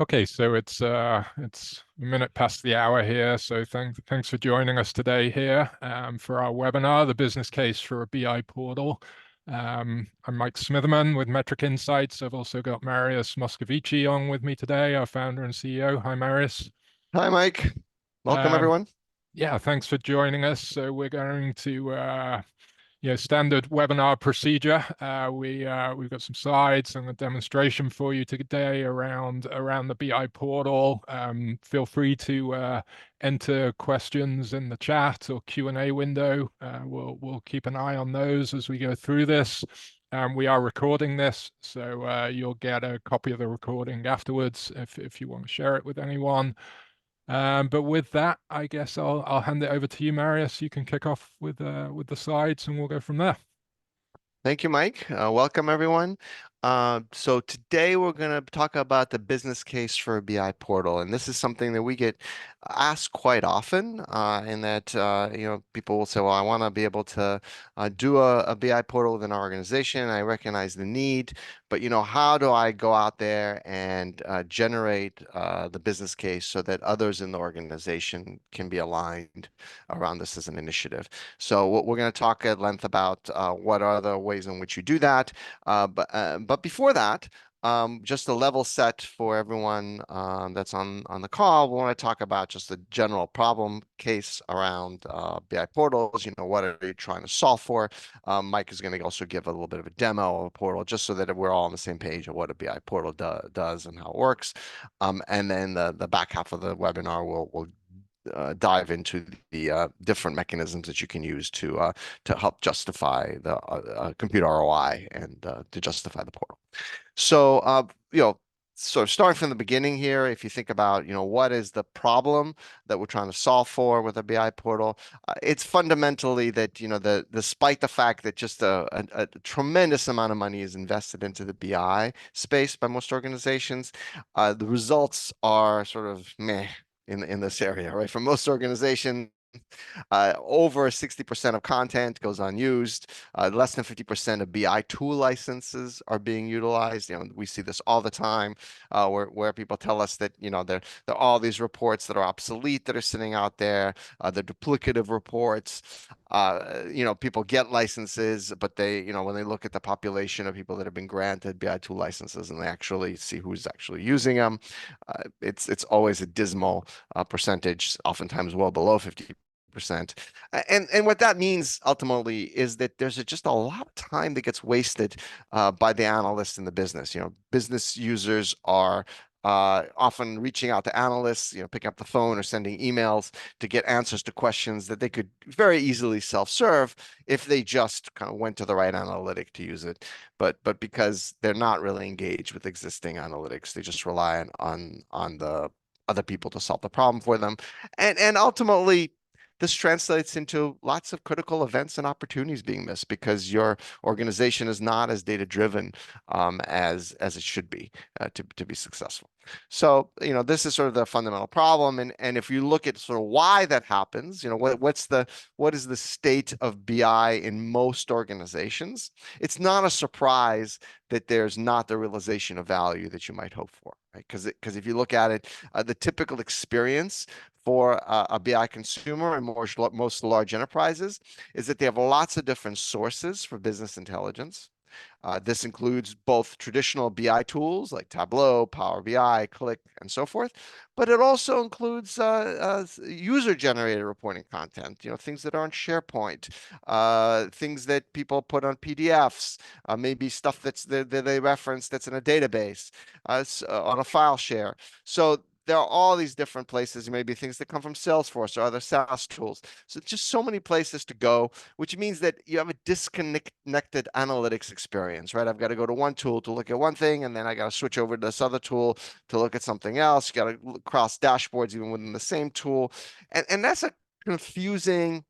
Okay, so it's a minute past the hour here. So thanks for joining us today here for our webinar, The Business Case for a BI Portal. I'm Mike Smitherman with Metric Insights. I've also got Marius Moscovici on with me today, our founder and CEO. Hi, Marius. Hi, Mike. Welcome, Um, everyone. yeah, thanks for joining us. So we're going to standard webinar procedure. We've got some slides and a demonstration for you today around the BI portal. Feel free to enter questions in the chat or Q&A window. We'll keep an eye on those as we go through this. We are recording this, so you'll get a copy of the recording afterwards if you want to share it with anyone. But with that, I guess I'll hand it over to you, Marius. You can kick off with the slides, and we'll go from there. Thank you, Mike. Welcome, everyone. So today we're going to talk about the business case for a BI portal, and this is something that we get asked quite often. In that people will say, "Well, I want to be able to do a BI portal within our organization. I recognize the need, but how do I go out there and generate the business case so that others in the organization can be aligned around this as an initiative?" So what we're going to talk at length about what are the ways in which you do that. But before that, just a level set for everyone that's on the call. We want to talk about just the general problem case around BI portals. What are you trying to solve for? Mike is going to also give a little bit of a demo of a portal, just so that we're all on the same page of what a BI portal does and how it works. And then the back half of the webinar will dive into the different mechanisms that you can use to help justify the compute ROI and to justify the portal. So so starting from the beginning here, if you think about what is the problem that we're trying to solve for with a BI portal, it's fundamentally that despite the fact that just a tremendous amount of money is invested into the BI space by most organizations, the results are sort of meh in this area, right? For most organizations, over 60% of content goes unused. Less than 50% of BI tool licenses are being utilized. We see this all the time, where people tell us that there are all these reports that are obsolete that are sitting out there. They're duplicative reports. People get licenses, but they when they look at the population of people that have been granted BI tool licenses and they actually see who's actually using them, it's always a dismal percentage, oftentimes well below 50%. And what that means ultimately is that there's just a lot of time that gets wasted by the analysts in the business. Business users are often reaching out to analysts, picking up the phone or sending emails to get answers to questions that they could very easily self-serve if they just kind of went to the right analytic to use it. But because they're not really engaged with existing analytics, they just rely on the other people to solve the problem for them. And ultimately, this translates into lots of critical events and opportunities being missed because your organization is not as data driven as it should be to be successful. So, this is sort of the fundamental problem. And if you look at sort of why that happens, what is the state of BI in most organizations? It's not a surprise that there's not the realization of value that you might hope for, right? Because if you look at it, the typical experience for a BI consumer and most large enterprises is that they have lots of different sources for business intelligence. This includes both traditional BI tools like Tableau, Power BI, Qlik, and so forth, but it also includes user-generated reporting content, things that are on SharePoint, things that people put on PDFs, maybe stuff that they reference that's in a database, on a file share. So there are all these different places, maybe things that come from Salesforce or other SaaS tools. So just so many places to go, which means that you have a disconnected analytics experience, right? I've got to go to one tool to look at one thing, and then I got to switch over to this other tool to look at something else. You got to cross dashboards even within the same tool. And that's a confusing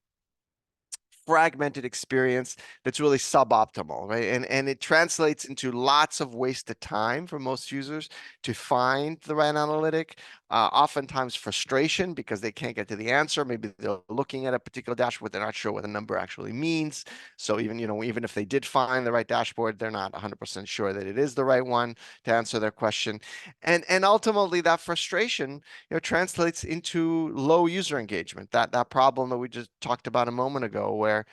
fragmented experience that's really suboptimal, right? And it translates into lots of wasted time for most users to find the right analytic. Oftentimes frustration because they can't get to the answer. Maybe they're looking at a particular dashboard, they're not sure what the number actually means. So even if they did find the right dashboard, they're not 100% sure that it is the right one to answer their question. And ultimately that frustration, translates into low user engagement. That problem that we just talked about a moment ago, where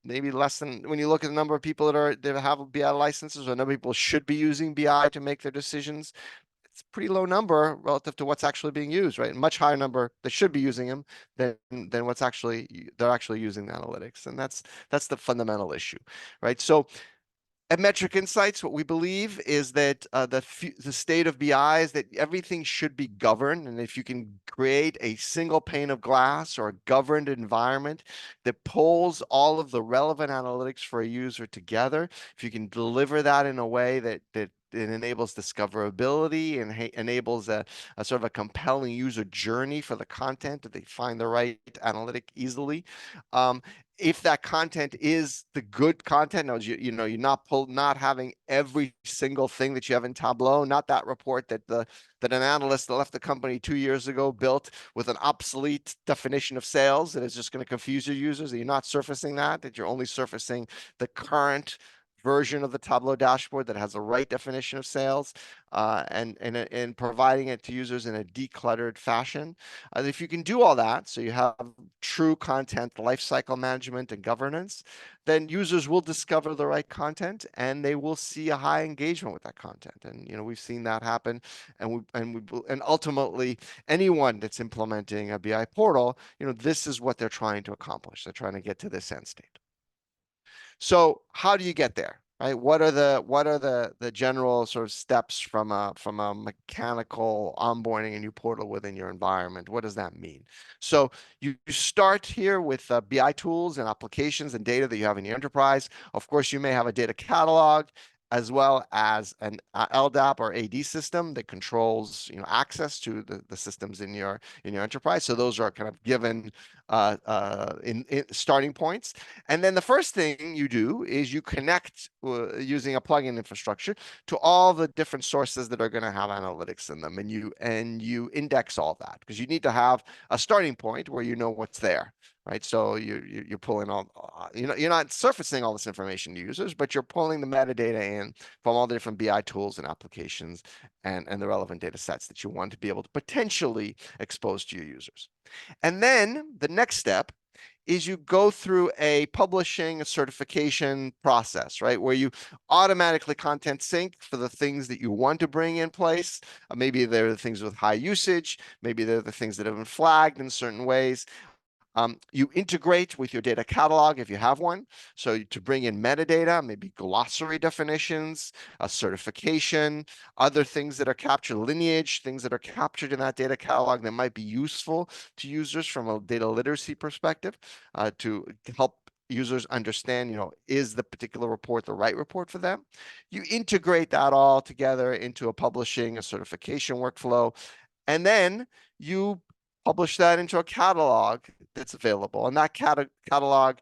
maybe less than, when you look at the number of people that have BI licenses, or the number of people should be using BI to make their decisions, it's a pretty low number relative to what's actually being used, right? Much higher number that should be using them than what's they're actually using the analytics, and that's the fundamental issue, right? So at Metric Insights, what we believe is that the state of BI is that everything should be governed. And if you can create a single pane of glass or a governed environment that pulls all of the relevant analytics for a user together, if you can deliver that in a way that it enables discoverability and enables a sort of a compelling user journey for the content, that they find the right analytic easily. If that content is the good content, you're not having every single thing that you have in Tableau, not that report that an analyst that left the company 2 years ago built with an obsolete definition of sales that is just going to confuse your users, that you're not surfacing that you're only surfacing the current version of the Tableau dashboard that has the right definition of sales, and providing it to users in a decluttered fashion. If you can do all that, so you have true content lifecycle management and governance, then users will discover the right content and they will see a high engagement with that content. And we've seen that happen, and ultimately anyone that's implementing a BI portal, this is what they're trying to accomplish. They're trying to get to this end state. So how do you get there, right? What are the general sort of steps from a mechanical onboarding a new portal within your environment? What does that mean? So you start here with BI tools and applications and data that you have in your enterprise. Of course, you may have a data catalog, as well as an LDAP or AD system that controls access to the systems in your enterprise. So those are kind of given in starting points. And then the first thing you do is you connect using a plugin infrastructure to all the different sources that are going to have analytics in them, and you index all that, because you need to have a starting point where you know what's there. Right, so you're pulling all, you're not surfacing all this information to users, but you're pulling the metadata in from all the different BI tools and applications and the relevant data sets that you want to be able to potentially expose to your users. And then the next step is you go through a publishing, a certification process, right? Where you automatically content sync for the things that you want to bring in place. Maybe they're the things with high usage. Maybe they're the things that have been flagged in certain ways. You integrate with your data catalog if you have one. So to bring in metadata, maybe glossary definitions, a certification, other things that are captured, lineage, things that are captured in that data catalog that might be useful to users from a data literacy perspective, to help users understand, is the particular report the right report for them? You integrate that all together into a publishing, a certification workflow, and then you publish that into a catalog that's available. And that catalog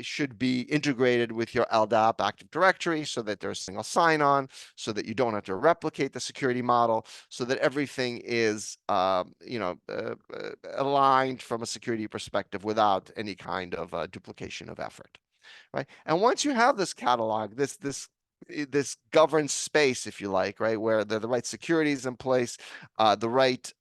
should be integrated with your LDAP Active Directory, so that there's a single sign-on, so that you don't have to replicate the security model, so that everything is aligned from a security perspective without any kind of duplication of effort. Right. And once you have this catalog, this governed space, if you like, right, where the right security is in place, the right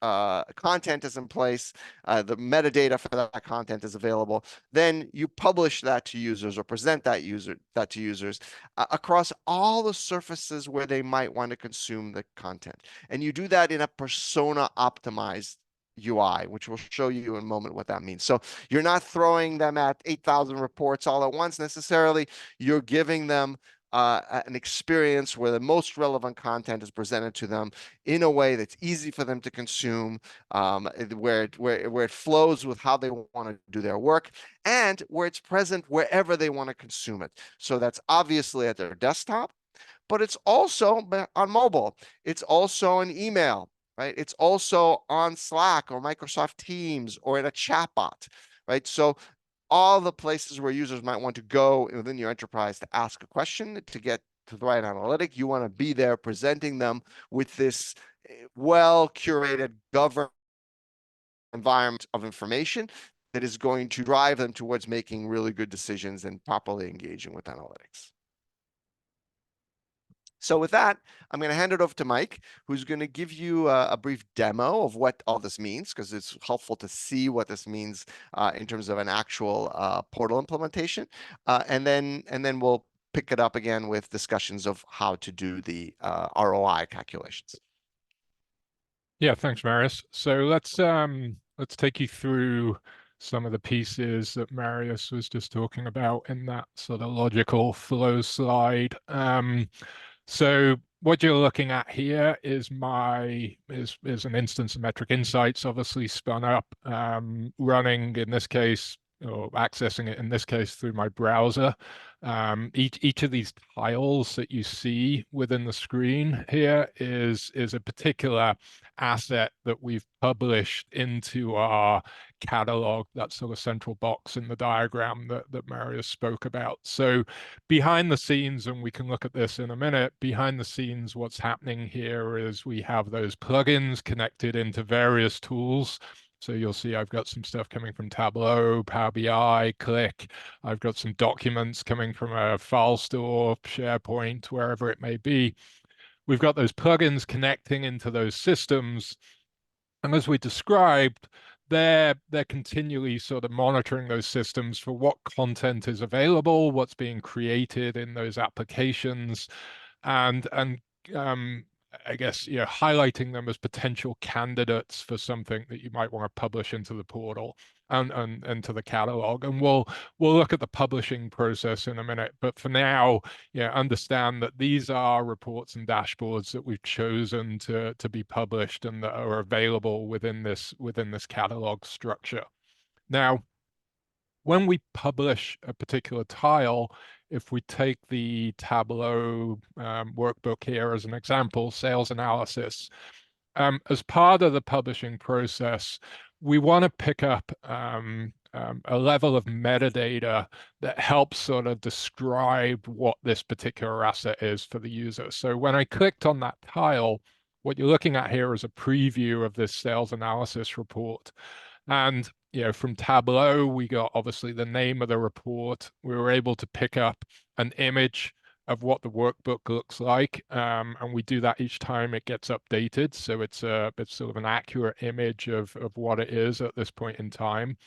content is in place, the metadata for that content is available, then you publish that to users or present that to users across all the surfaces where they might want to consume the content. And you do that in a persona optimized UI, which will show you in a moment what that means. So you're not throwing them at 8,000 reports all at once necessarily. You're giving them an experience where the most relevant content is presented to them in a way that's easy for them to consume, where it flows with how they want to do their work, and where it's present wherever they want to consume it. So that's obviously at their desktop, but it's also on mobile. It's also an email, right? It's also on Slack or Microsoft Teams or in a chatbot, right? So all the places where users might want to go within your enterprise to ask a question, to get to the right analytic. You want to be there presenting them with this well curated, governed environment of information that is going to drive them towards making really good decisions and properly engaging with analytics. So with that, I'm going to hand it over to Mike, who's going to give you a brief demo of what all this means, because it's helpful to see what this means in terms of an actual portal implementation. And then we'll pick it up again with discussions of how to do the ROI calculations. Yeah, thanks, Marius. So let's take you through some of the pieces that Marius was just talking about in that sort of logical flow slide. So what you're looking at here is is an instance of Metric Insights, obviously spun up, running in this case, or accessing it in this case through my browser. Each of these tiles that you see within the screen here is a particular asset that we've published into our catalog, that sort of central box in the diagram that Marius spoke about. So behind the scenes, and we can look at this in a minute, behind the scenes, what's happening here is we have those plugins connected into various tools. So you'll see I've got some stuff coming from Tableau, Power BI, Qlik. I've got some documents coming from a file store, SharePoint, wherever it may be. We've got those plugins connecting into those systems. And as we described, they're continually sort of monitoring those systems for what content is available, what's being created in those applications, and I guess, you know, highlighting them as potential candidates for something that you might want to publish into the portal and into the catalog. And we'll look at the publishing process in a minute. But for now, yeah, understand that these are reports and dashboards that we've chosen to be published and that are available within this catalog structure. Now, when we publish a particular tile, if we take the Tableau workbook here as an example, sales analysis, as part of the publishing process, we want to pick up a level of metadata that helps sort of describe what this particular asset is for the user. So when I clicked on that tile, what you're looking at here is a preview of this sales analysis report. And you know, from Tableau, we got obviously the name of the report. We were able to pick up an image of what the workbook looks like, and we do that each time it gets updated. So it's sort of an accurate image of what it is at this point in time.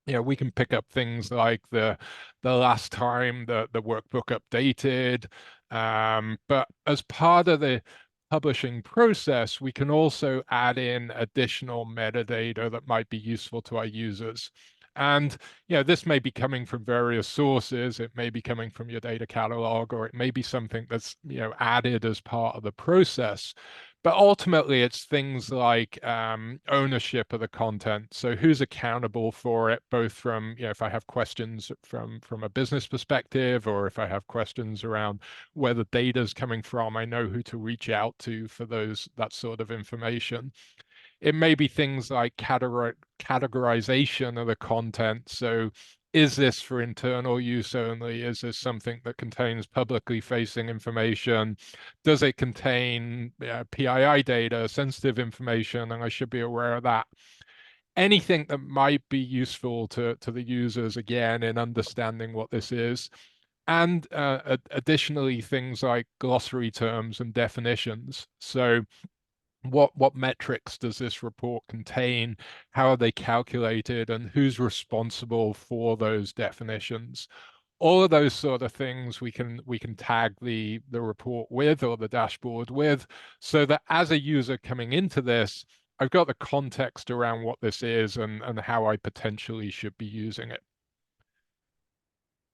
You know, we can pick up things like the last time the workbook updated, but as part of the publishing process, we can also add in additional metadata that might be useful to our users. And you know, this may be coming from various sources. It may be coming from your data catalog, or it may be something that's, you know, added as part of the process. But ultimately, it's things like ownership of the content. So who's accountable for it, both from, you know, if I have questions from a business perspective, or if I have questions around where the data is coming from, I know who to reach out to for that sort of information. It may be things like categorization of the content. So is this for internal use only? Is this something that contains publicly facing information? Does it contain PII data, sensitive information? And I should be aware of that. Anything that might be useful to the users, again, in understanding what this is. And additionally, things like glossary terms and definitions. So what metrics does this report contain? How are they calculated, and who's responsible for those definitions? All of those sort of things we can tag the report with, or the dashboard with, so that as a user coming into this, I've got the context around what this is and how I potentially should be using it.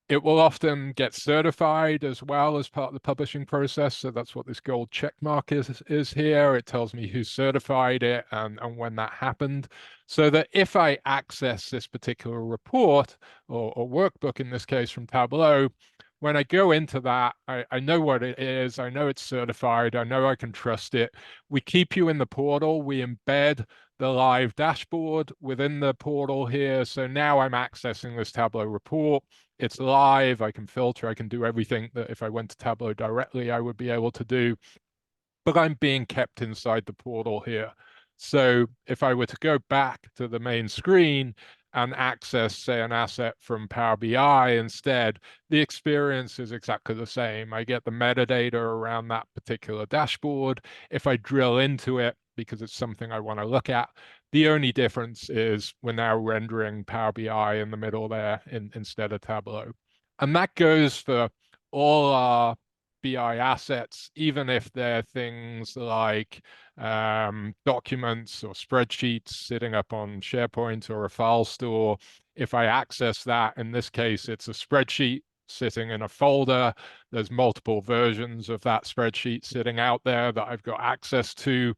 It will often get certified as well as part of the publishing process. So that's what this gold check mark is here. It tells me who certified it and when that happened. So that if I access this particular report or workbook, in this case from Tableau, when I go into that, I know what it is. I know it's certified. I know I can trust it. We keep you in the portal. We embed the live dashboard within the portal here. So now I'm accessing this Tableau report. It's live. I can filter. I can do everything that if I went to Tableau directly, I would be able to do. But I'm being kept inside the portal here. So if I were to go back to the main screen and access, say, an asset from Power BI instead, the experience is exactly the same. I get the metadata around that particular dashboard. If I drill into it, because it's something I want to look at, the only difference is we're now rendering Power BI in the middle there instead of Tableau. And that goes for all our BI assets, even if they're things like documents or spreadsheets sitting up on SharePoint or a file store. If I access that, in this case, it's a spreadsheet sitting in a folder. There's multiple versions of that spreadsheet sitting out there that I've got access to,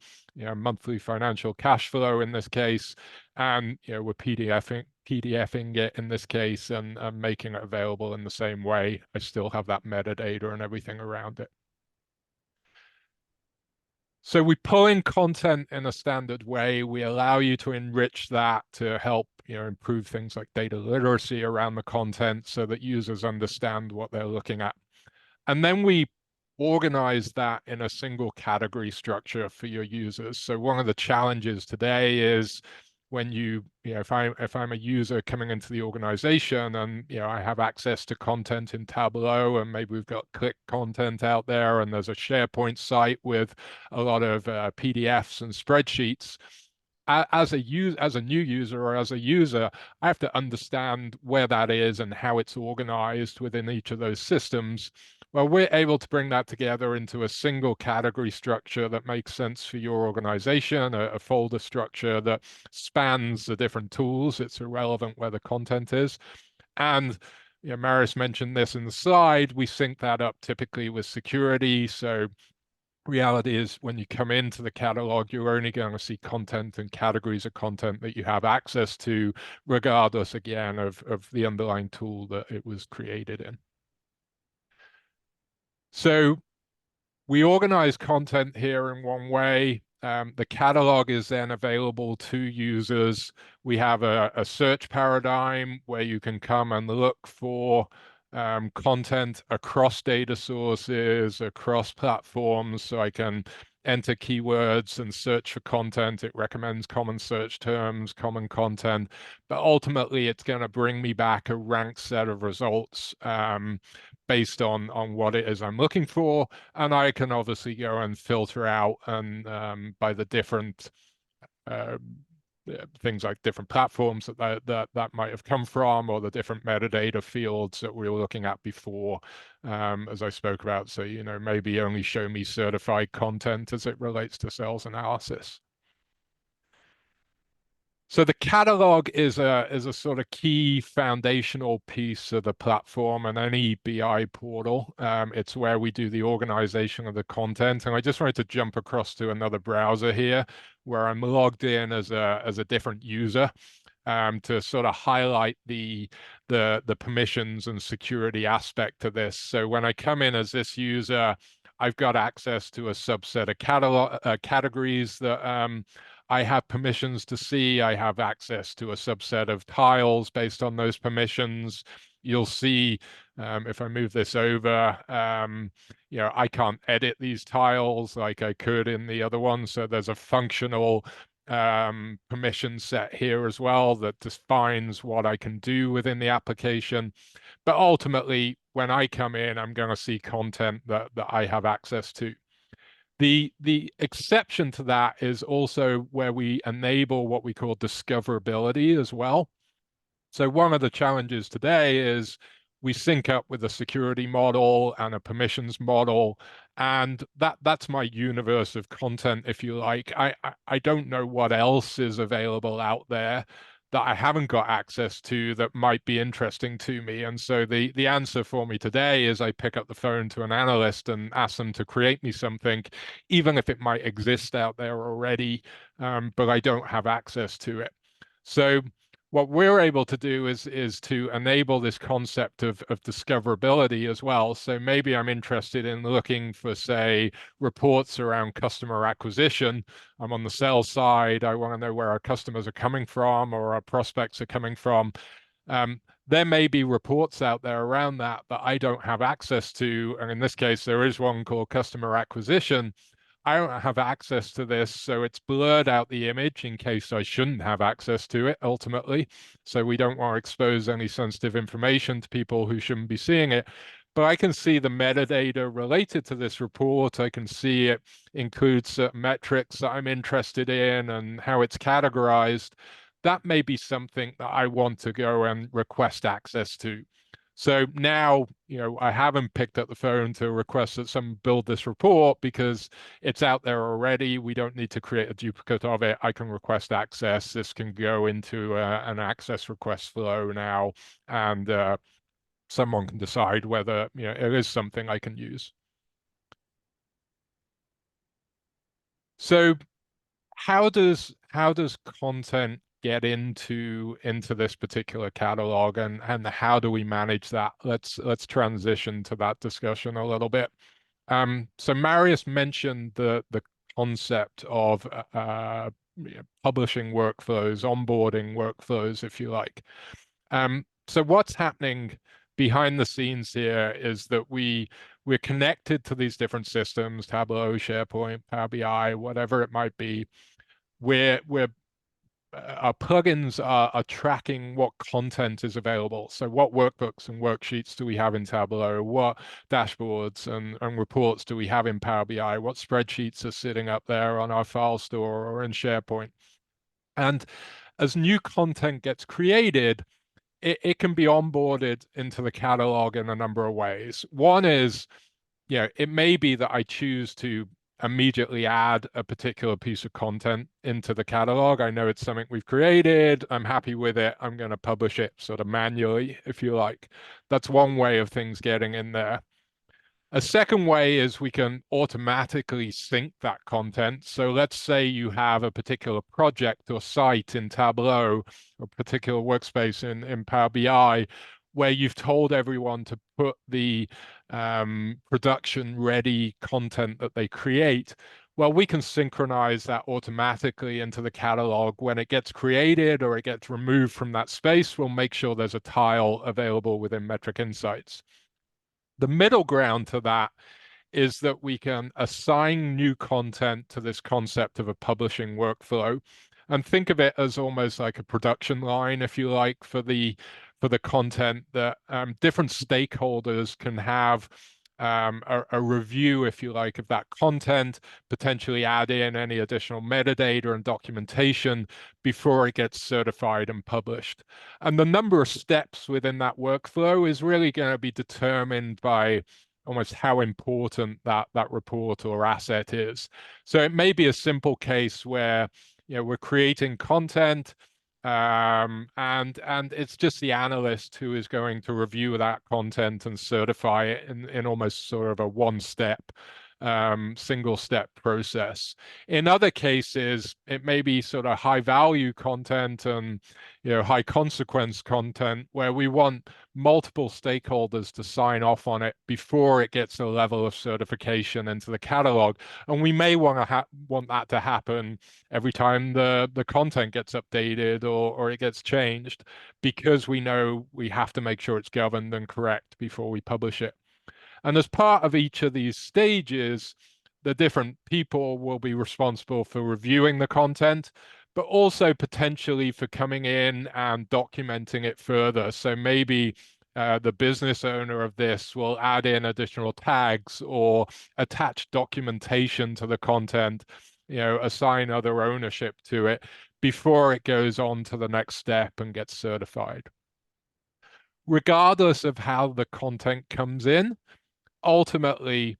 monthly financial cash flow in this case, and we're PDFing it in this case and making it available in the same way. I still have that metadata and everything around it. So we pull in content in a standard way. We allow you to enrich that to help improve things like data literacy around the content so that users understand what they're looking at. And then we organize that in a single category structure for your users. So one of the challenges today is when if I'm a user coming into the organization and I have access to content in Tableau, and maybe we've got click content out there, and there's a SharePoint site with a lot of PDFs and spreadsheets. As a new user or as a user, I have to understand where that is and how it's organized within each of those systems. Well, we're able to bring that together into a single category structure that makes sense for your organization, a folder structure that spans the different tools. It's irrelevant where the content is. And Marius mentioned this in the slide. We sync that up typically with security. So reality is when you come into the catalog, you're only going to see content and categories of content that you have access to, regardless, again, of the underlying tool that it was created in. So we organize content here in one way. The catalog is then available to users. We have a search paradigm where you can come and look for content across data sources, across platforms. So I can enter keywords and search for content. It recommends common search terms, common content, but ultimately it's going to bring me back a ranked set of results based on what it is I'm looking for. And I can obviously go and filter out and by the different things like different platforms that might have come from, or the different metadata fields that we were looking at before, as I spoke about. So, maybe only show me certified content as it relates to sales analysis. So the catalog is a sort of key foundational piece of the platform and any BI portal. It's where we do the organization of the content. And I just wanted to jump across to another browser here where I'm logged in as a different user to sort of highlight the permissions and security aspect to this. So when I come in as this user, I've got access to a subset of categories that I have permissions to see. I have access to a subset of tiles based on those permissions. You'll see if I move this over, I can't edit these tiles like I could in the other one. So there's a functional permission set here as well that defines what I can do within the application. But ultimately, when I come in, I'm going to see content that I have access to. The exception to that is also where we enable what we call discoverability as well. So one of the challenges today is we sync up with a security model and a permissions model, and that's my universe of content, if you like. I don't know what else is available out there that I haven't got access to that might be interesting to me. And so the answer for me today is I pick up the phone to an analyst and ask them to create me something, even if it might exist out there already, but I don't have access to it. So what we're able to do is to enable this concept of discoverability as well. So maybe I'm interested in looking for, say, reports around customer acquisition. I'm on the sales side. I want to know where our customers are coming from or our prospects are coming from. There may be reports out there around that I don't have access to. And in this case, there is one called customer acquisition. I don't have access to this, so it's blurred out the image in case I shouldn't have access to it ultimately. So we don't want to expose any sensitive information to people who shouldn't be seeing it. But I can see the metadata related to this report. I can see it includes certain metrics that I'm interested in and how it's categorized. That may be something that I want to go and request access to. So now, I haven't picked up the phone to request that someone build this report because it's out there already. We don't need to create a duplicate of it. I can request access. This can go into an access request flow now, and someone can decide whether it is something I can use. So how does content get into this particular catalog, and how do we manage that? Let's transition to that discussion a little bit. So Marius mentioned the concept of publishing workflows, onboarding workflows, if you like. So what's happening behind the scenes here is that we're connected to these different systems, Tableau, SharePoint, Power BI, whatever it might be. We're Our plugins are tracking what content is available. So what workbooks and worksheets do we have in Tableau? What dashboards and reports do we have in Power BI? What spreadsheets are sitting up there on our file store or in SharePoint? And as new content gets created, it can be onboarded into the catalog in a number of ways. One is, it may be that I choose to immediately add a particular piece of content into the catalog. I know it's something we've created. I'm happy with it. I'm going to publish it sort of manually, if you like. That's one way of things getting in there. A second way is we can automatically sync that content. So let's say you have a particular project or site in Tableau, or particular workspace in Power BI, where you've told everyone to put the production-ready content that they create. Well, we can synchronize that automatically into the catalog. When it gets created or it gets removed from that space, we'll make sure there's a tile available within Metric Insights. The middle ground to that is that we can assign new content to this concept of a publishing workflow, and think of it as almost like a production line, if you like, for the content that different stakeholders can have a review, if you like, of that content, potentially add in any additional metadata and documentation before it gets certified and published. And the number of steps within that workflow is really going to be determined by almost how important that report or asset is. So it may be a simple case where we're creating content, and it's just the analyst who is going to review that content and certify it in almost sort of a one-step, single-step process. In other cases, it may be sort of high-value content and high-consequence content where we want multiple stakeholders to sign off on it before it gets a level of certification into the catalog. And we may want that to happen every time the content gets updated or it gets changed, because we know we have to make sure it's governed and correct before we publish it. And as part of each of these stages, the different people will be responsible for reviewing the content, but also potentially for coming in and documenting it further. So maybe the business owner of this will add in additional tags or attach documentation to the content, assign other ownership to it before it goes on to the next step and gets certified. Regardless of how the content comes in, ultimately,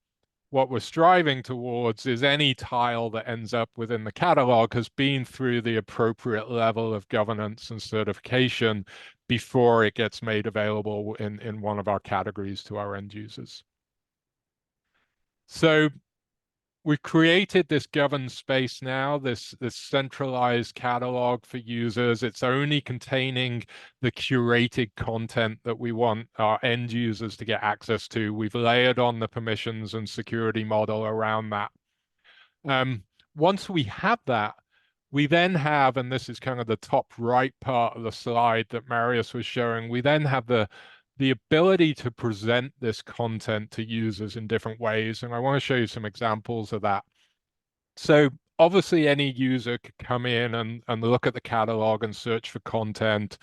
what we're striving towards is any tile that ends up within the catalog has been through the appropriate level of governance and certification before it gets made available in one of our categories to our end users. So we've created this governed space now, this centralized catalog for users. It's only containing the curated content that we want our end users to get access to. We've layered on the permissions and security model around that. Once we have that, we then have, and this is kind of the top right part of the slide that Marius was showing, we then have the ability to present this content to users in different ways. And I want to show you some examples of that. So obviously any user could come in and look at the catalog and search for content,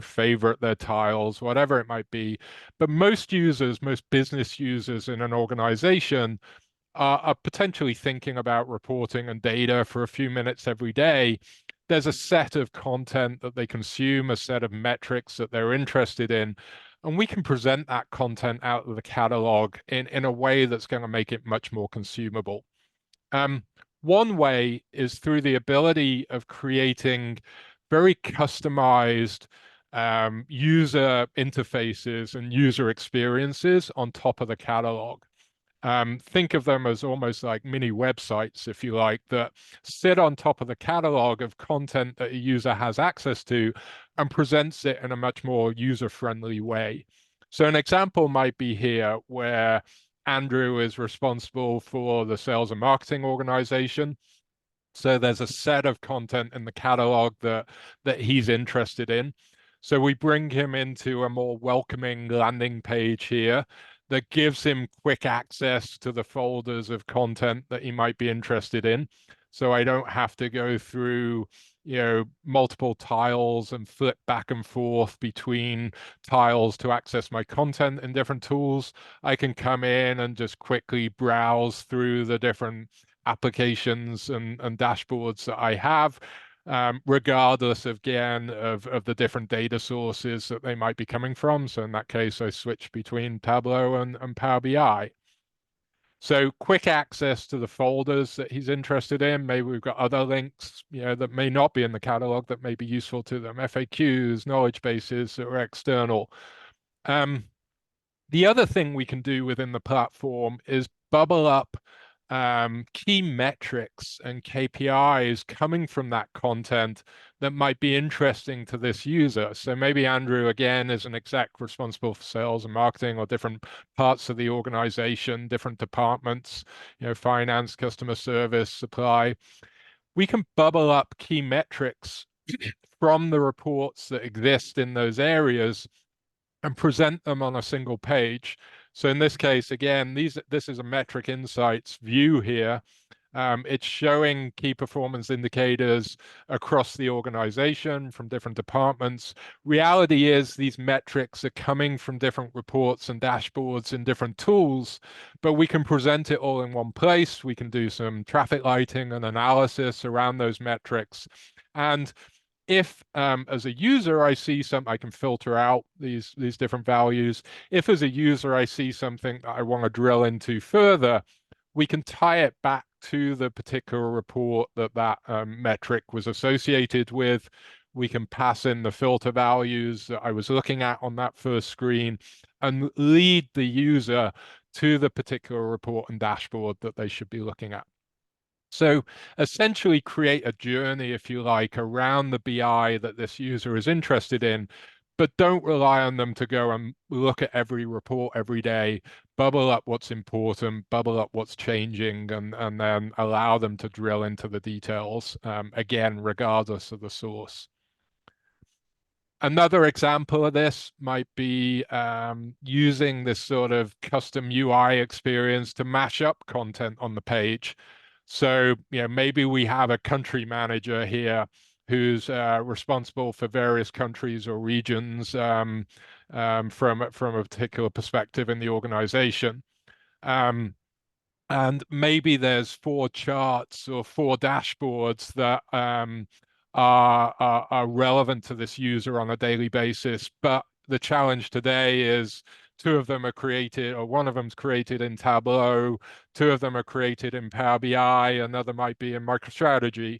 favorite their tiles, whatever it might be. But most users, most business users in an organization are potentially thinking about reporting and data for a few minutes every day. There's a set of content that they consume, a set of metrics that they're interested in, and we can present that content out of the catalog in a way that's going to make it much more consumable. One way is through the ability of creating very customized user interfaces and user experiences on top of the catalog. Think of them as almost like mini websites, if you like, that sit on top of the catalog of content that a user has access to and presents it in a much more user-friendly way. So an example might be here where Andrew is responsible for the sales and marketing organization. So there's a set of content in the catalog that he's interested in. So we bring him into a more welcoming landing page here that gives him quick access to the folders of content that he might be interested in. So I don't have to go through, multiple tiles and flip back and forth between tiles to access my content in different tools. I can come in and just quickly browse through the different applications and dashboards that I have, regardless again of the different data sources that they might be coming from. So in that case, I switch between Tableau and Power BI. So quick access to the folders that he's interested in. Maybe we've got other links, that may not be in the catalog that may be useful to them, FAQs, knowledge bases that are external. The other thing we can do within the platform is bubble up key metrics and KPIs coming from that content that might be interesting to this user. So maybe Andrew, again, is an exec responsible for sales and marketing or different parts of the organization, different departments, finance, customer service, supply. We can bubble up key metrics from the reports that exist in those areas and present them on a single page. So in this case, again, this is a metric insights view here. It's showing key performance indicators across the organization from different departments. Reality is these metrics are coming from different reports and dashboards and different tools, but we can present it all in one place. We can do some traffic lighting and analysis around those metrics. And if as a user I see something, I can filter out these different values. If as a user I see something that I want to drill into further, we can tie it back to the particular report that metric was associated with. We can pass in the filter values that I was looking at on that first screen and lead the user to the particular report and dashboard that they should be looking at. So essentially create a journey, if you like, around the BI that this user is interested in, but don't rely on them to go and look at every report every day, bubble up what's important, bubble up what's changing, and then allow them to drill into the details, again, regardless of the source. Another example of this might be using this sort of custom UI experience to mash up content on the page. So, maybe we have a country manager here who's responsible for various countries or regions from a particular perspective in the organization. And maybe there's 4 charts or 4 dashboards that are relevant to this user on a daily basis. But the challenge today is 2 of them are created, or one of them's created in Tableau, 2 of them are created in Power BI, another might be in MicroStrategy.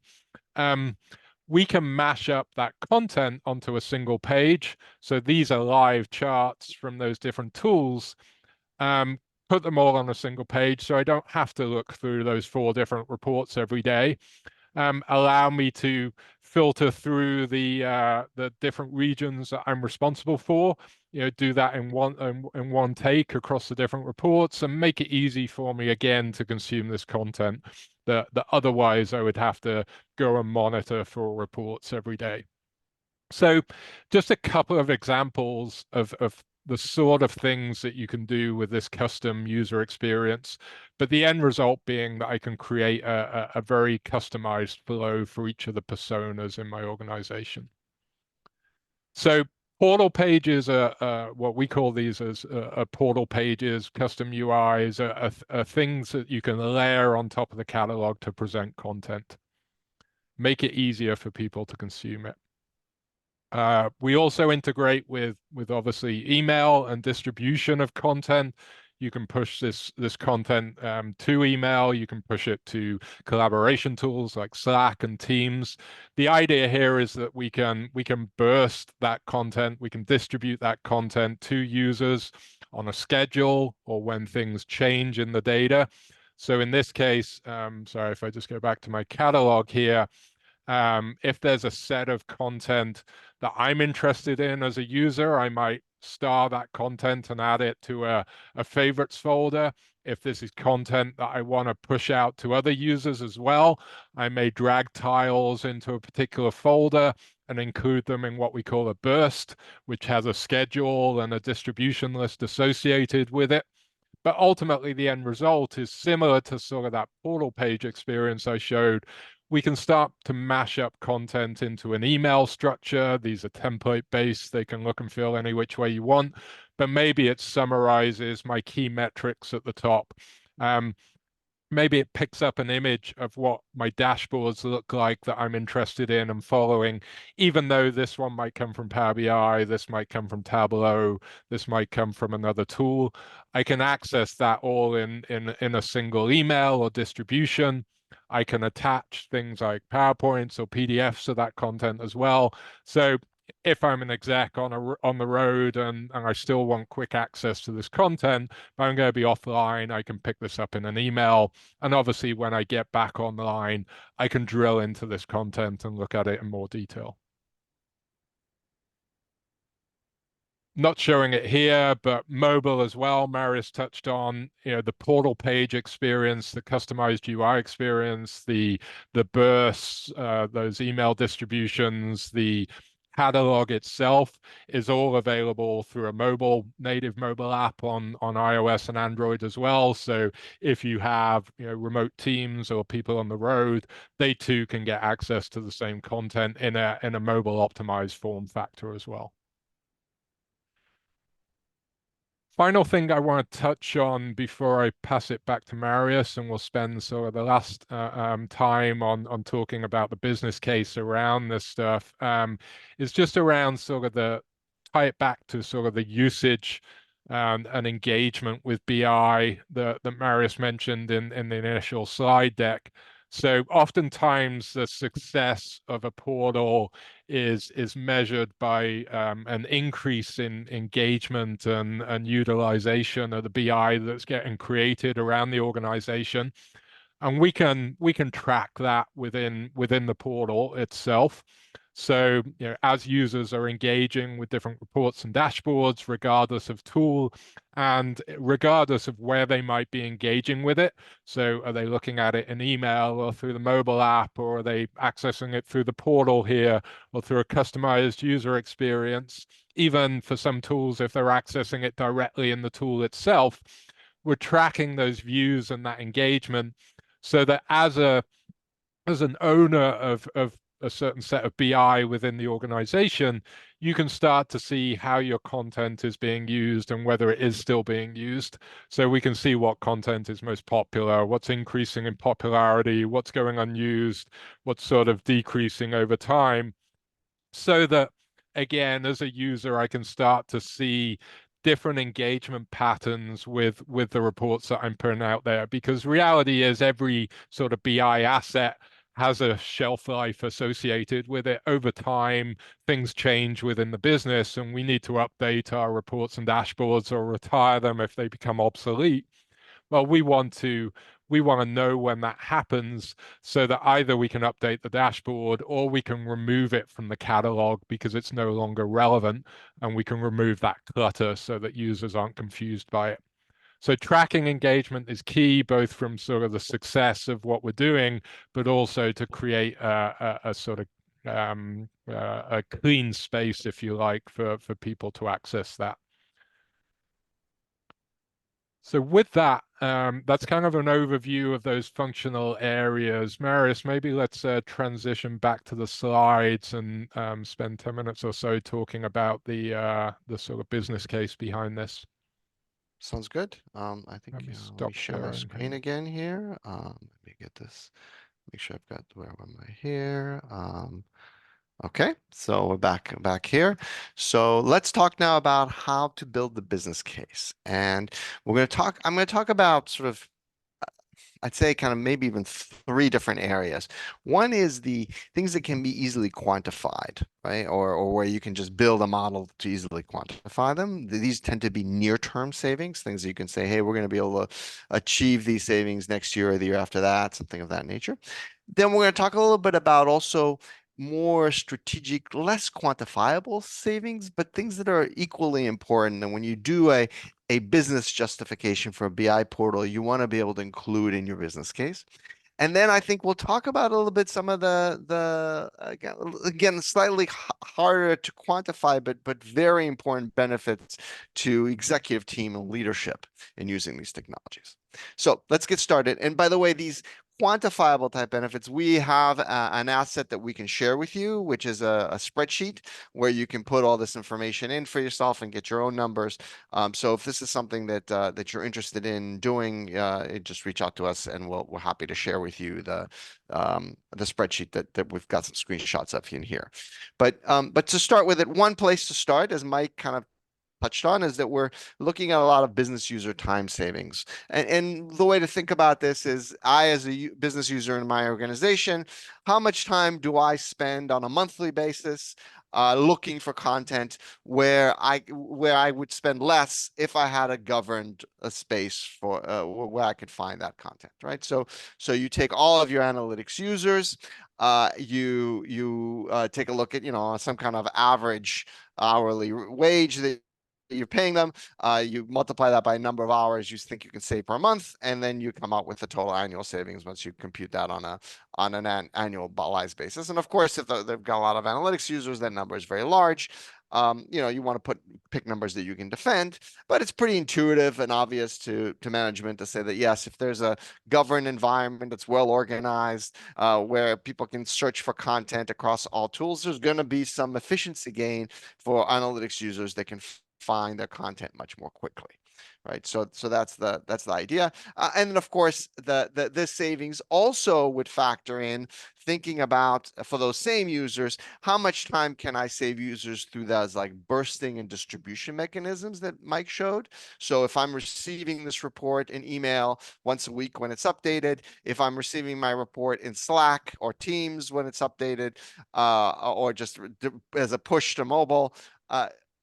We can mash up that content onto a single page. So these are live charts from those different tools. put them all on a single page so I don't have to look through those 4 different reports every day. Allow me to filter through the different regions that I'm responsible for, do that in one take across the different reports, and make it easy for me again to consume this content that otherwise I would have to go and monitor for reports every day. So just a couple of examples of the sort of things that you can do with this custom user experience, but the end result being that I can create a very customized flow for each of the personas in my organization. So portal pages are what we call these as portal pages, custom UIs, are things that you can layer on top of the catalog to present content, make it easier for people to consume it. We also integrate with obviously email and distribution of content. You can push this content to email. You can push it to collaboration tools like Slack and Teams. The idea here is that we can burst that content. We can distribute that content to users on a schedule or when things change in the data. So in this case, sorry, if I just go back to my catalog here, if there's a set of content that I'm interested in as a user, I might star that content and add it to a favorites folder. If this is content that I want to push out to other users as well, I may drag tiles into a particular folder and include them in what we call a burst, which has a schedule and a distribution list associated with it. But ultimately, the end result is similar to sort of that portal page experience I showed. We can start to mash up content into an email structure. These are template-based. They can look and feel any which way you want, but maybe it summarizes my key metrics at the top. Maybe it picks up an image of what my dashboards look like that I'm interested in and following, even though this one might come from Power BI, this might come from Tableau, this might come from another tool. I can access that all in a single email or distribution. I can attach things like PowerPoints or PDFs of that content as well. So if I'm an exec on the road and I still want quick access to this content, but I'm going to be offline, I can pick this up in an email. And obviously, when I get back online, I can drill into this content and look at it in more detail. Not showing it here, but mobile as well. Marius touched on, the portal page experience, the customized UI experience, the bursts, those email distributions, the catalog itself is all available through a native mobile app on iOS and Android as well. So if you have remote teams or people on the road, they too can get access to the same content in a mobile optimized form factor as well. Final thing I want to touch on before I pass it back to Marius, and we'll spend sort of the last time on talking about the business case around this stuff, is just around sort of tie it back to sort of the usage and engagement with BI that Marius mentioned in the initial slide deck. So oftentimes the success of a portal is measured by an increase in engagement and utilization of the BI that's getting created around the organization. And we can track that within the portal itself. So, as users are engaging with different reports and dashboards, regardless of tool and regardless of where they might be engaging with it. So are they looking at it in email or through the mobile app, or are they accessing it through the portal here or through a customized user experience? Even for some tools, if they're accessing it directly in the tool itself, we're tracking those views and that engagement so that as an owner of a certain set of BI within the organization, you can start to see how your content is being used and whether it is still being used. So we can see what content is most popular, what's increasing in popularity, what's going unused, what's sort of decreasing over time. So that, again, as a user, I can start to see different engagement patterns with the reports that I'm putting out there. Because reality is every sort of BI asset has a shelf life associated with it. Over time, things change within the business, and we need to update our reports and dashboards or retire them if they become obsolete. Well, we want to know when that happens so that either we can update the dashboard or we can remove it from the catalog because it's no longer relevant, and we can remove that clutter so that users aren't confused by it. So tracking engagement is key, both from sort of the success of what we're doing, but also to create a sort of a clean space, if you like, for people to access that. So with that, that's kind of an overview of those functional areas. Marius, maybe let's transition back to the slides and spend 10 minutes or so talking about the sort of business case behind this. Sounds good. I think Let me let me stop share my sharing screen here. again here. Let me get this. Make sure I've got where am I here? Okay, so we're back here. So let's talk now about how to build the business case. And I'm going to talk about sort of, I'd say kind of maybe even three different areas. One is the things that can be easily quantified, right? Or where you can just build a model to easily quantify them. These tend to be near-term savings, things that you can say, hey, we're going to be able to achieve these savings next year or the year after that, something of that nature. Then we're going to talk a little bit about also more strategic, less quantifiable savings, but things that are equally important. And when you do a business justification for a BI portal, you want to be able to include in your business case. And then I think we'll talk about a little bit some of the again slightly harder to quantify, but very important benefits to executive team and leadership in using these technologies. So let's get started. And by the way, these quantifiable type benefits, we have an asset that we can share with you, which is a spreadsheet where you can put all this information in for yourself and get your own numbers. So if this is something that you're interested in doing, just reach out to us and we're happy to share with you the spreadsheet that we've got some screenshots of in here. But to start with it, one place to start, as Mike kind of touched on, is that we're looking at a lot of business user time savings. And the way to think about this is I, as a business user in my organization, how much time do I spend on a monthly basis looking for content where I would spend less if I had a governed space for where I could find that content, right? So you take all of your analytics users, you take a look at some kind of average hourly wage that you're paying them. You multiply that by a number of hours you think you can save per month, and then you come out with the total annual savings once you compute that on an annualized basis. And of course, if they've got a lot of analytics users, that number is very large. You want to pick numbers that you can defend, but it's pretty intuitive and obvious to management to say that yes, if there's a governed environment that's well organized, where people can search for content across all tools, there's going to be some efficiency gain for analytics users that can find their content much more quickly, right? So that's the idea. And then of course this savings also would factor in thinking about, for those same users, how much time can I save users through those like bursting and distribution mechanisms that Mike showed. So if I'm receiving this report in email once a week when it's updated, if I'm receiving my report in Slack or Teams when it's updated, or just as a push to mobile,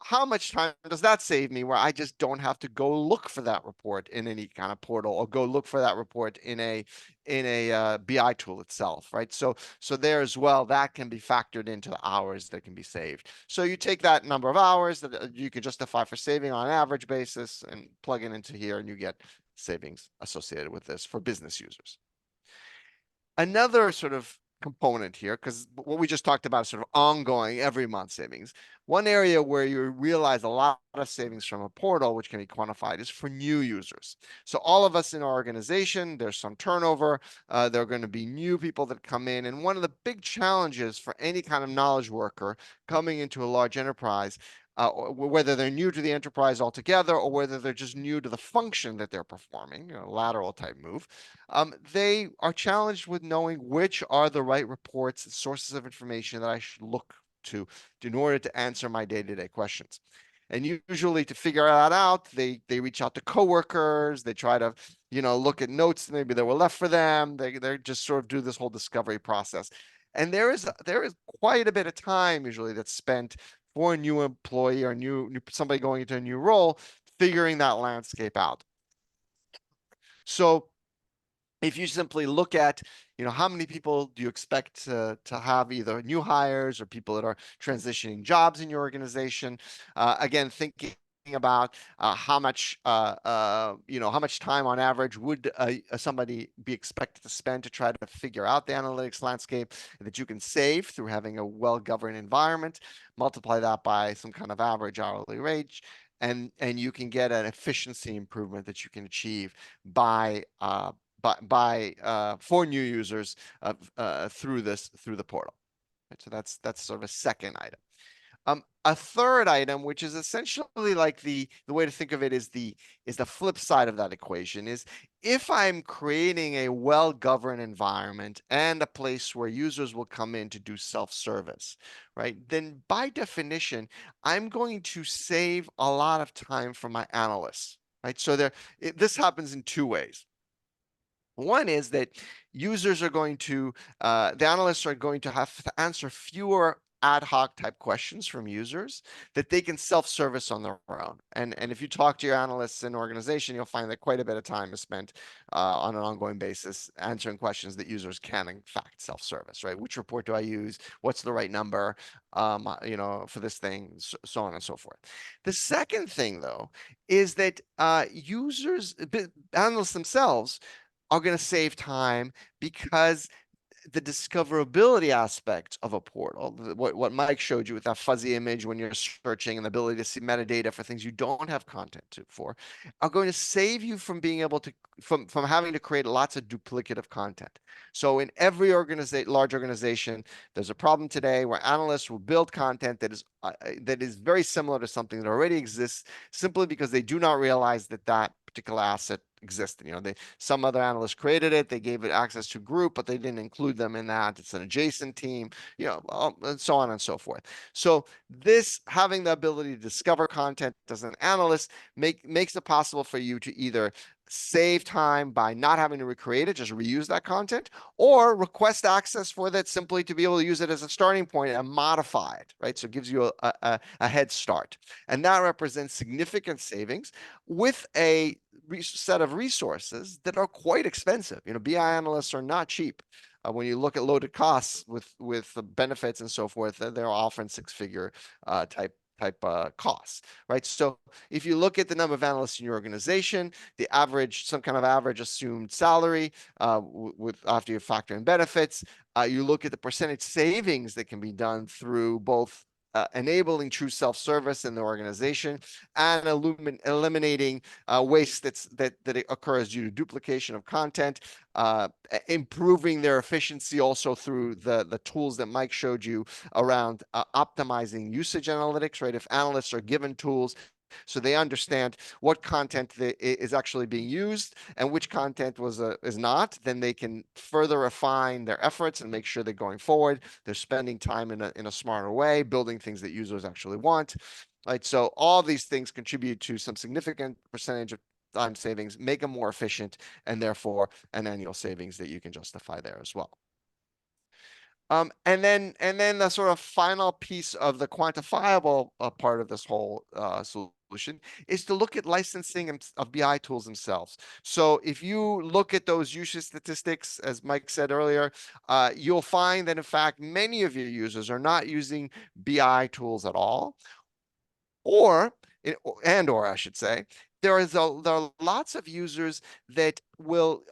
how much time does that save me where I just don't have to go look for that report in any kind of portal or go look for that report in a BI tool itself, right? So there as well, that can be factored into the hours that can be saved. So you take that number of hours that you can justify for saving on an average basis and plug it into here, and you get savings associated with this for business users. Another sort of component here, because what we just talked about is sort of ongoing every month savings. One area where you realize a lot of savings from a portal, which can be quantified, is for new users. So all of us in our organization, there's some turnover. There are going to be new people that come in. And one of the big challenges for any kind of knowledge worker coming into a large enterprise, whether they're new to the enterprise altogether or whether they're just new to the function that they're performing, lateral type move, they are challenged with knowing which are the right reports and sources of information that I should look to in order to answer my day-to-day questions. And usually to figure that out, they reach out to coworkers, they try to, look at notes maybe that were left for them. They just sort of do this whole discovery process. And there is quite a bit of time usually that's spent for a new employee or new somebody going into a new role, figuring that landscape out. So if you simply look at, how many people do you expect to have either new hires or people that are transitioning jobs in your organization? Again, thinking about how much time on average would somebody be expected to spend to try to figure out the analytics landscape that you can save through having a well-governed environment, multiply that by some kind of average hourly wage, and you can get an efficiency improvement that you can achieve by for new users through the portal. Right? So that's sort of a second item. A third item, which is essentially like the way to think of it is the flip side of that equation, is if I'm creating a well-governed environment and a place where users will come in to do self-service, right? Then by definition, I'm going to save a lot of time for my analysts, right? So this happens in two ways. One is that users are going to, the analysts are going to have to answer fewer ad hoc type questions from users that they can self-service on their own. And if you talk to your analysts in organization, you'll find that quite a bit of time is spent on an ongoing basis answering questions that users can in fact self-service, right? Which report do I use? What's the right number, for this thing, so on and so forth. The second thing though, is that analysts themselves are going to save time because the discoverability aspect of a portal, what Mike showed you with that fuzzy image when you're searching and the ability to see metadata for things you don't have content for, are going to save you from being able to, from having to create lots of duplicative content. So in every large organization, there's a problem today where analysts will build content that is very similar to something that already exists, simply because they do not realize that particular asset existed. Some other analyst created it, they gave it access to group, but they didn't include them in that. It's an adjacent team, and so on and so forth. So this, having the ability to discover content as an analyst, makes it possible for you to either save time by not having to recreate it, just reuse that content, or request access for that simply to be able to use it as a starting point and modify it, right? So it gives you a head start. And that represents significant savings with a set of resources that are quite expensive. BI analysts are not cheap. When you look at loaded costs with the benefits and so forth, they're often six-figure type costs, right? So if you look at the number of analysts in your organization, the average, some kind of average assumed salary after you factor in benefits, you look at the percentage savings that can be done through both enabling true self-service in the organization and eliminating waste that occurs due to duplication of content, improving their efficiency also through the tools that Mike showed you around optimizing usage analytics, right? If analysts are given tools so they understand what content is actually being used and which content is not, then they can further refine their efforts and make sure that going forward, they're spending time in a smarter way, building things that users actually want. Right. So all these things contribute to some significant percentage of time savings, make them more efficient, and therefore an annual savings that you can justify there as well. And then the sort of final piece of the quantifiable part of this whole solution is to look at licensing of BI tools themselves. So if you look at those usage statistics, as Mike said earlier, you'll find that in fact, many of your users are not using BI tools at all, or I should say, there are lots of users that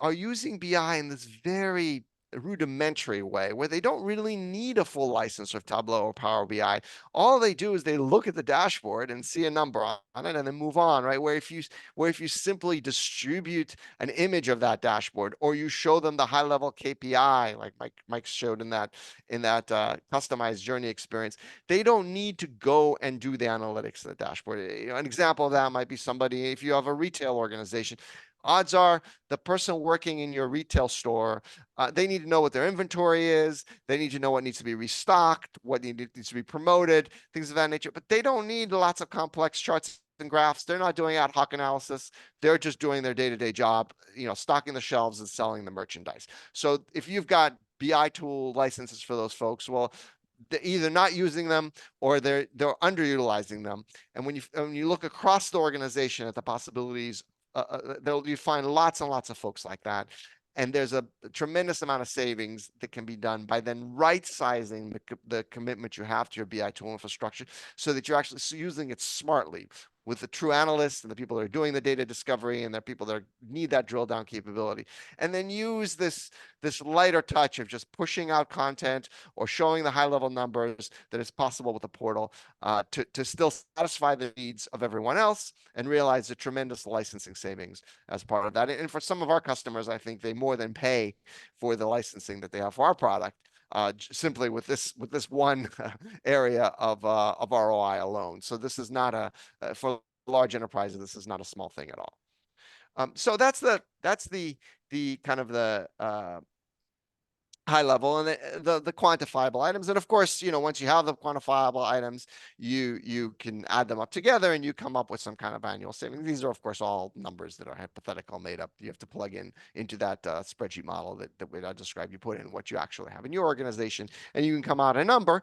are using BI in this very rudimentary way where they don't really need a full license of Tableau or Power BI. All they do is they look at the dashboard and see a number on it and then move on, right? Where if you simply distribute an image of that dashboard or you show them the high level KPI, like Mike showed in that customized journey experience, they don't need to go and do the analytics of the dashboard. An example of that might be somebody, if you have a retail organization, Odds are the person working in your retail store, they need to know what their inventory is. They need to know what needs to be restocked, what needs to be promoted, things of that nature. But they don't need lots of complex charts and graphs. They're not doing ad hoc analysis. They're just doing their day-to-day job, stocking the shelves and selling the merchandise. So if you've got BI tool licenses for those folks, well, they're either not using them or they're underutilizing them. And when you look across the organization at the possibilities, you find lots and lots of folks like that. And there's a tremendous amount of savings that can be done by then right sizing the commitment you have to your BI tool infrastructure so that you're actually using it smartly with the true analysts and the people that are doing the data discovery and the people that need that drill down capability. And then use this lighter touch of just pushing out content or showing the high level numbers that is possible with the portal to still satisfy the needs of everyone else and realize the tremendous licensing savings as part of that. And for some of our customers, I think they more than pay for the licensing that they have for our product. Simply with this one area of ROI alone. So this is not for large enterprises, this is not a small thing at all. So that's the kind of the high level and the quantifiable items. And of course, once you have the quantifiable items, you can add them up together and you come up with some kind of annual savings. These are, of course, all numbers that are hypothetical, made up. You have to plug into that spreadsheet model that I described. You put in what you actually have in your organization, and you can come out a number,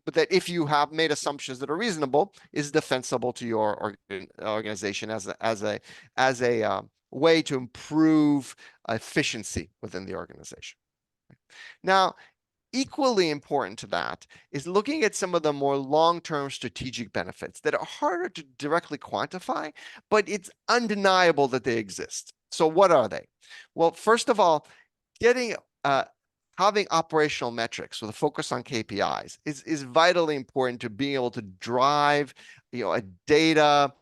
but that if you have made assumptions that are reasonable, is defensible to your organization as a way to improve efficiency within the organization. Now, equally important to that is looking at some of the more long-term strategic benefits that are harder to directly quantify, but it's undeniable that they exist. So what are they? Well, first of all, having operational metrics with a focus on KPIs is vitally important to being able to drive, a data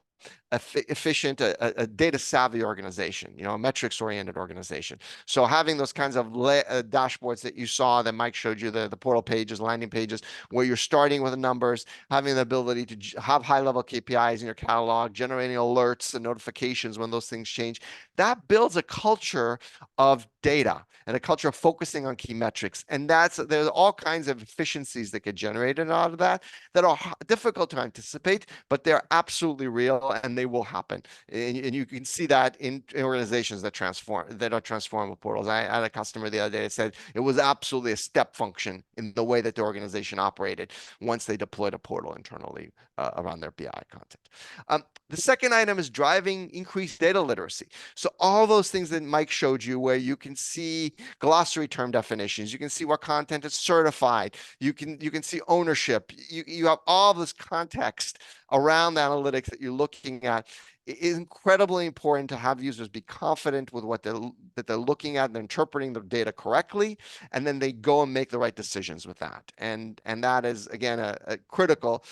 efficient, a data savvy organization, a metrics oriented organization. So having those kinds of dashboards that you saw that Mike showed you, the portal pages, landing pages, where you're starting with the numbers, having the ability to have high level KPIs in your catalog, generating alerts and notifications when those things change, that builds a culture of data and a culture of focusing on key metrics. And there's all kinds of efficiencies that get generated out of that are difficult to anticipate, but they're absolutely real and they will happen. And you can see that in organizations that are transformable portals. I had a customer the other day that said it was absolutely a step function in the way that the organization operated once they deployed a portal internally around their BI content. The second item is driving increased data literacy. So all those things that Mike showed you, where you can see glossary term definitions, you can see what content is certified, you can see ownership, you have all this context around the analytics that you're looking at. It is incredibly important to have users be confident with what they're looking at and they're interpreting the data correctly, and then they go and make the right decisions with that. And that is, again, a critical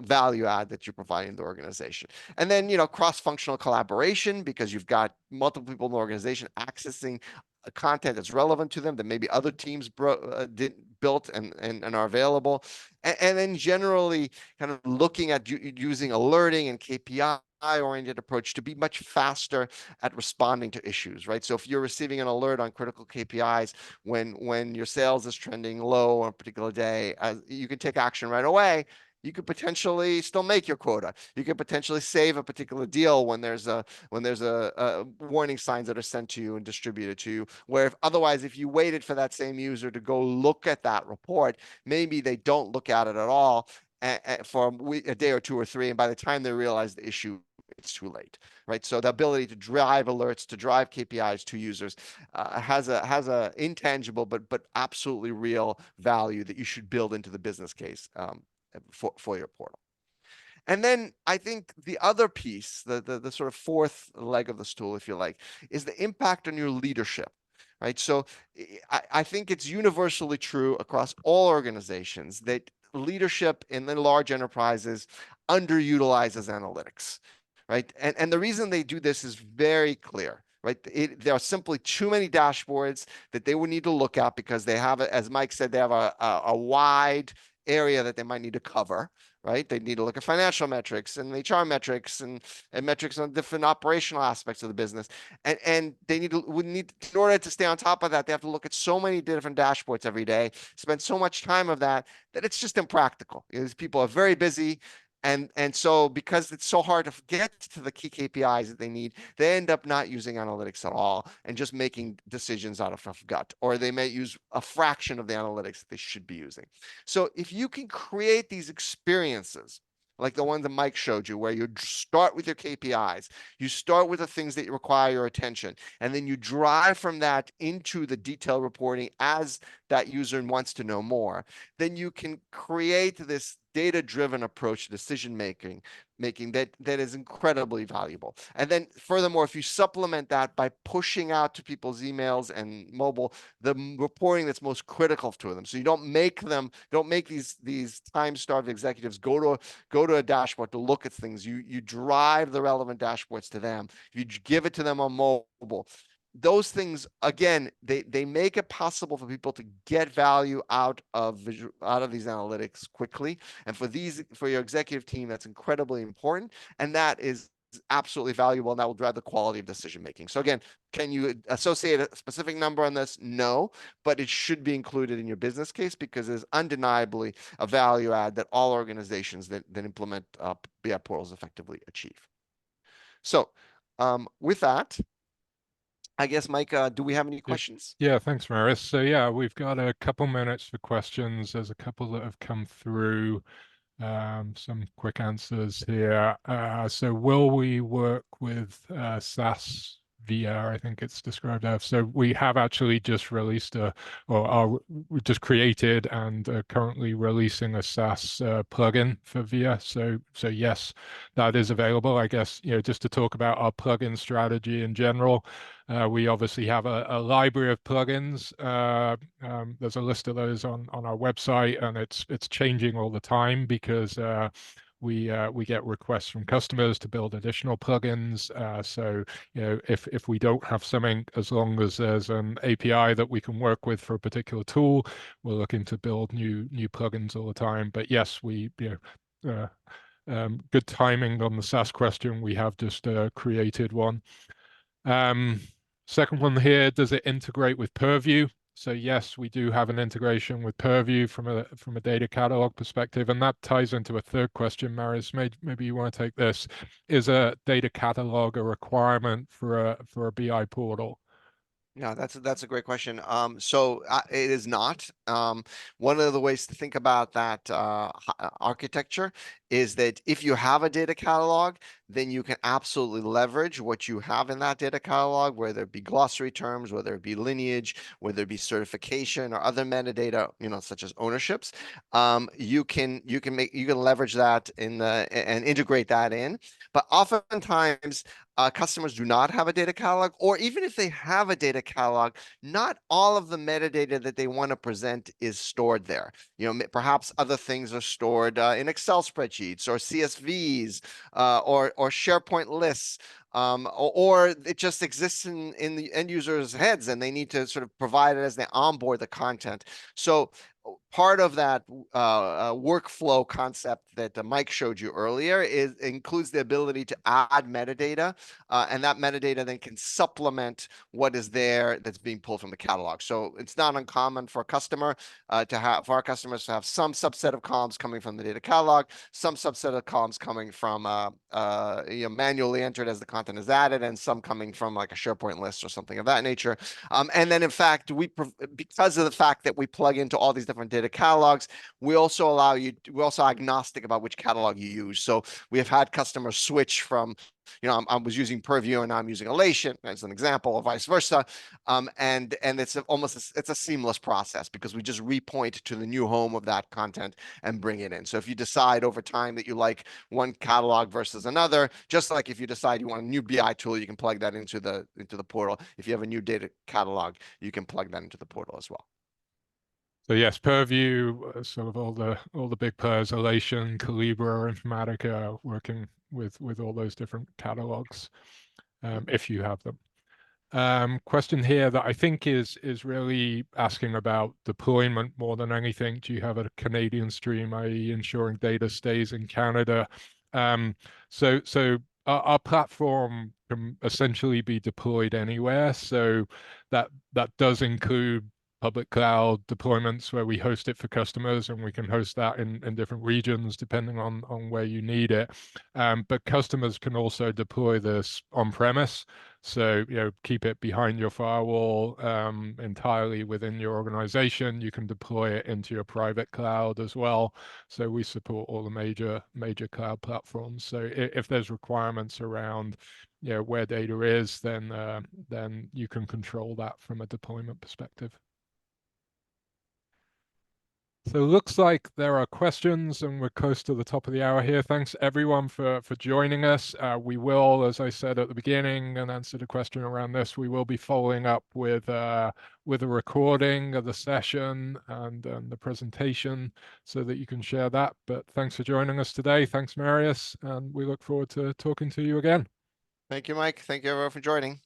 value add that you're providing the organization. And then, cross-functional collaboration, because you've got multiple people in the organization accessing content that's relevant to them that maybe other teams built and are available. And then generally kind of looking at using alerting and KPI-oriented approach to be much faster at responding to issues, right? So if you're receiving an alert on critical KPIs when your sales is trending low on a particular day, you can take action right away. You could potentially still make your quota. You could potentially save a particular deal when there's a warning signs that are sent to you and distributed to you. Where otherwise, if you waited for that same user to go look at that report, maybe they don't look at it at all for a day or two or three, and by the time they realize the issue, it's too late, right? So the ability to drive alerts, to drive KPIs to users has a intangible but absolutely real value that you should build into the business case for your portal. And then I think the other piece, the sort of fourth leg of the stool, if you like, is the impact on your leadership, right? So I think it's universally true across all organizations that leadership in the large enterprises underutilizes analytics, right? And the reason they do this is very clear. Right, there are simply too many dashboards that they would need to look at because they have, as Mike said, they have a wide area that they might need to cover, right? They need to look at financial metrics and HR metrics and metrics on different operational aspects of the business. And they in order to stay on top of that, they have to look at so many different dashboards every day, spend so much time of that it's just impractical. These people are very busy. And so because it's so hard to get to the key KPIs that they need, they end up not using analytics at all and just making decisions out of gut, or they may use a fraction of the analytics that they should be using. So if you can create these experiences like the one that Mike showed you, where you start with your KPIs, you start with the things that require your attention, and then you drive from that into the detailed reporting as that user wants to know more, then you can create this data-driven approach to decision making that is incredibly valuable. And then furthermore, if you supplement that by pushing out to people's emails and mobile the reporting that's most critical to them, so you don't make these time-starved executives go to a dashboard to look at things. You drive the relevant dashboards to them. You give it to them on mobile. Those things, again, they make it possible for people to get value out of these analytics quickly. And for your executive team, that's incredibly important. And that is absolutely valuable, and that will drive the quality of decision making. So again, can you associate a specific number on this? No, but it should be included in your business case because it's undeniably a value add that all organizations that implement BI portals effectively achieve. So with that, I guess, Mike, do we have any questions? Yeah, thanks, Marius. So yeah, we've got a couple minutes for questions. There's a couple that have come through. Some quick answers here. So will we work with SAS VIA, I think it's described as. So we have actually just released we just created and are currently releasing a SAS plugin for VIA. So yes, that is available. I guess, just to talk about our plugin strategy in general, we obviously have a library of plugins. There's a list of those on our website, and it's changing all the time because we get requests from customers to build additional plugins. So if we don't have something, as long as there's an API that we can work with for a particular tool, we're looking to build new plugins all the time. But yes, good timing on the SAS question. We have just created one. Second one here, does it integrate with Purview? So yes, we do have an integration with Purview from a data catalog perspective, and that ties into a third question, Marius. Maybe you want to take this. Is a data catalog a requirement for a BI portal? Yeah, that's a great question. So it is not. One of the ways to think about that architecture is that if you have a data catalog, then you can absolutely leverage what you have in that data catalog, whether it be glossary terms, whether it be lineage, whether it be certification or other metadata, such as ownerships. You can leverage that and integrate that in. But oftentimes, customers do not have a data catalog, or even if they have a data catalog, not all of the metadata that they want to present is stored there. Perhaps other things are stored in Excel spreadsheets or CSVs or SharePoint lists. Or it just exists in the end users' heads, and they need to sort of provide it as they onboard the content. So part of that workflow concept that Mike showed you earlier includes the ability to add metadata, and that metadata then can supplement what is there that's being pulled from the catalog. So it's not uncommon for a customer for our customers to have some subset of columns coming from the data catalog, some subset of columns coming from manually entered as the content is added, and some coming from like a SharePoint list or something of that nature. And then in fact, because of the fact that we plug into all these different data catalogs, we're also agnostic about which catalog you use. So we have had customers switch from, I was using Purview and now I'm using Alation as an example, or vice versa. And it's a seamless process because we just repoint to the new home of that content and bring it in. So if you decide over time that you like one catalog versus another, just like if you decide you want a new BI tool, you can plug that into the portal. If you have a new data catalog, you can plug that into the portal as well. So yes, Purview, sort of all the big players, Alation, Collibra, Informatica, working with all those different catalogs, if you have them. Question here that I think is really asking about deployment more than anything. Do you have a Canadian stream, i.e. ensuring data stays in Canada? So our platform can essentially be deployed anywhere. So that does include public cloud deployments where we host it for customers, and we can host that in different regions depending on where you need it. But customers can also deploy this on premise. So, keep it behind your firewall entirely within your organization. You can deploy it into your private cloud as well. So we support all the major cloud platforms. So if there's requirements around, where data is, then you can control that from a deployment perspective. So it looks like there are questions, and we're close to the top of the hour here. Thanks everyone for joining us. We will, as I said at the beginning, and answered a question around this, we will be following up with a recording of the session and the presentation so that you can share that. But thanks for joining us today. Thanks, Marius, and we look forward to talking to you again. Thank you, Mike. Thank you everyone for joining.